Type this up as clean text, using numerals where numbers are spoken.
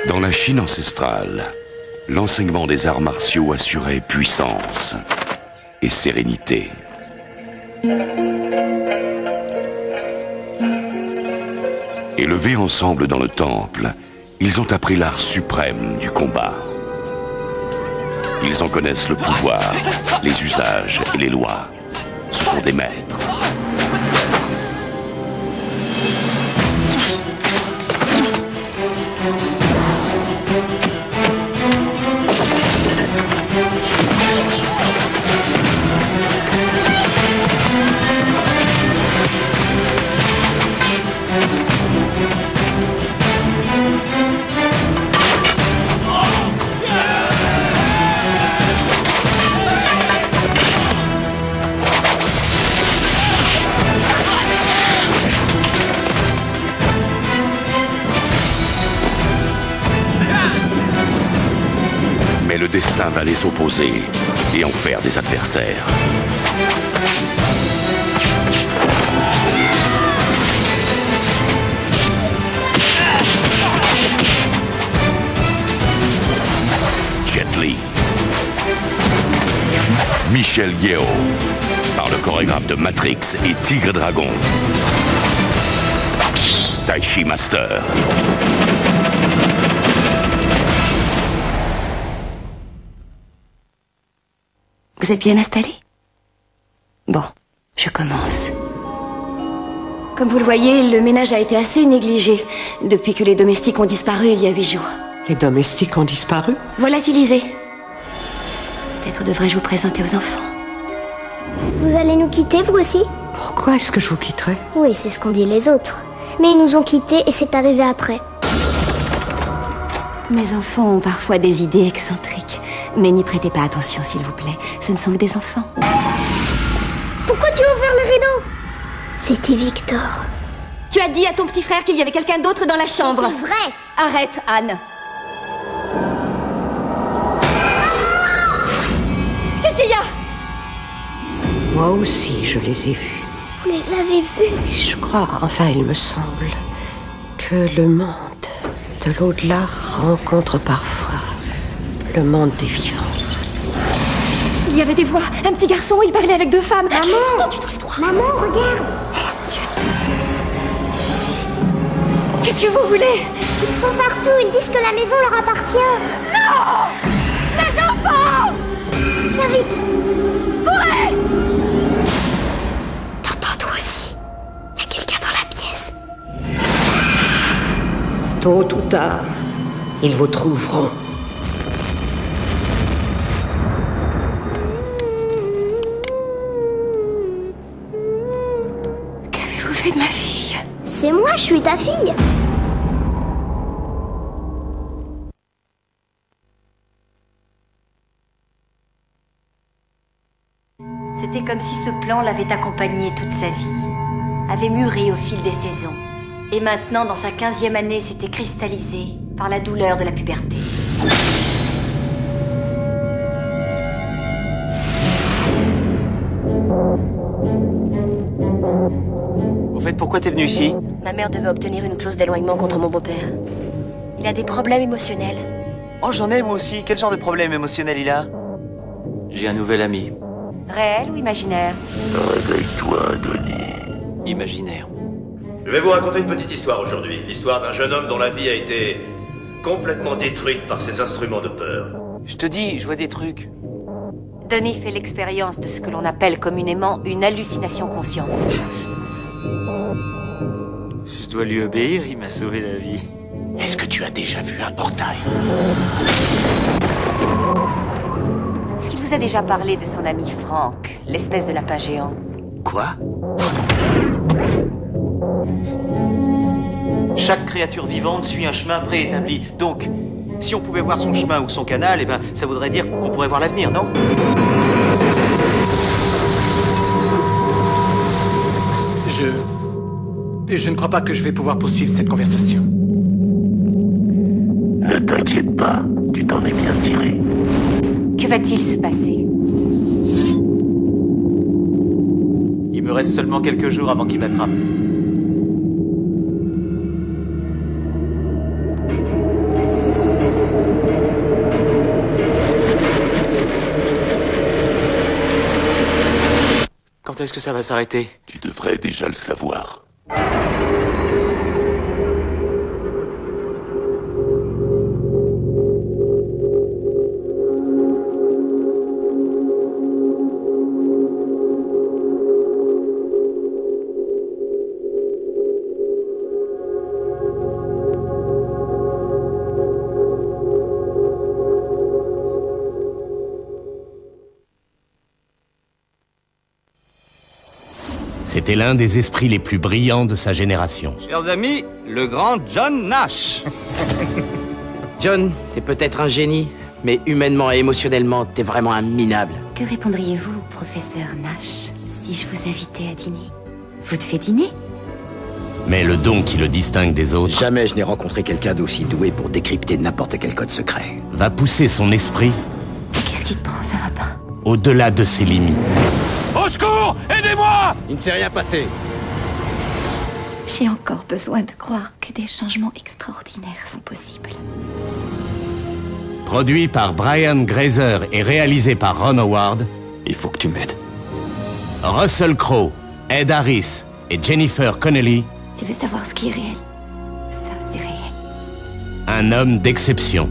Dans la Chine ancestrale, l'enseignement des arts martiaux assurait puissance et sérénité. Élevés ensemble dans le temple, ils ont appris l'art suprême du combat. Ils en connaissent le pouvoir, les usages et les lois. Ce sont des maîtres. Mais le destin va les opposer et en faire des adversaires. Jet Li, Michelle Yeoh, par le chorégraphe de Matrix et Tigre Dragon, Tai Chi Master. Vous êtes bien installé? Bon, je commence. Comme vous le voyez, le ménage a été assez négligé depuis que les domestiques ont disparu il y a 8 jours. Les domestiques ont disparu? Volatilisés. Peut-être devrais-je vous présenter aux enfants. Vous allez nous quitter, vous aussi? Pourquoi est-ce que je vous quitterais? Oui, c'est ce qu'ont dit les autres. Mais ils nous ont quittés et c'est arrivé après. Mes enfants ont parfois des idées excentriques. Mais n'y prêtez pas attention, s'il vous plaît. Ce ne sont que des enfants. Pourquoi tu as ouvert le rideau? C'était Victor. Tu as dit à ton petit frère qu'il y avait quelqu'un d'autre dans la chambre. C'est vrai. Arrête, Anne. Qu'est-ce qu'il y a? Moi aussi, je les ai vus. Vous les avez vus? Je crois, enfin il me semble, que le monde de l'au-delà rencontre parfois le monde des vivants. Il y avait des voix. Un petit garçon, il parlait avec 2 femmes. Maman. Je les ai entendus tous les 3. Maman, regarde. Qu'est-ce que vous voulez? Ils sont partout, ils disent que la maison leur appartient. Non! Les enfants! Viens vite. Courez! T'entends toi aussi? Il y a quelqu'un dans la pièce. Tôt ou tard, ils vous trouveront. Qu'avez-vous fait de ma fille? C'est moi, je suis ta fille. C'était comme si ce plan l'avait accompagné toute sa vie, avait mûri au fil des saisons, et maintenant, dans sa 15e année, s'était cristallisé par la douleur de la puberté. Au fait, pourquoi t'es venu ici? Ma mère devait obtenir une clause d'éloignement contre mon beau-père. Il a des problèmes émotionnels. Oh, j'en ai moi aussi. Quel genre de problème émotionnel il a? J'ai un nouvel ami. Réel ou imaginaire? Réveille-toi, Denis. Imaginaire. Je vais vous raconter une petite histoire aujourd'hui. L'histoire d'un jeune homme dont la vie a été complètement détruite par ses instruments de peur. Je te dis, je vois des trucs. Denis fait l'expérience de ce que l'on appelle communément une hallucination consciente. Je dois lui obéir, il m'a sauvé la vie. Est-ce que tu as déjà vu un portail? Est-ce qu'il vous a déjà parlé de son ami Franck, l'espèce de lapin géant? Quoi? Chaque créature vivante suit un chemin préétabli. Donc, si on pouvait voir son chemin ou son canal, eh ben, ça voudrait dire qu'on pourrait voir l'avenir, non? Je ne crois pas que je vais pouvoir poursuivre cette conversation. Ne t'inquiète pas, tu t'en es bien tiré. Que va-t-il se passer? Il me reste seulement quelques jours avant qu'il m'attrape. Quand est-ce que ça va s'arrêter? Tu devrais déjà le savoir. C'était l'un des esprits les plus brillants de sa génération. Chers amis, le grand John Nash. John, t'es peut-être un génie, mais humainement et émotionnellement, t'es vraiment un minable. Que répondriez-vous, professeur Nash, si je vous invitais à dîner? Vous devez dîner? Mais le don qui le distingue des autres Jamais je n'ai rencontré quelqu'un d'aussi doué pour décrypter n'importe quel code secret. va pousser son esprit Qu'est-ce qui te prend? Ça va pas? au-delà de ses limites. Au secours! Aidez-moi! Il ne s'est rien passé. J'ai encore besoin de croire que des changements extraordinaires sont possibles. Produit par Brian Grazer et réalisé par Ron Howard, Il faut que tu m'aides. Russell Crowe, Ed Harris et Jennifer Connelly, Tu veux savoir ce qui est réel? Ça, c'est réel. un homme d'exception.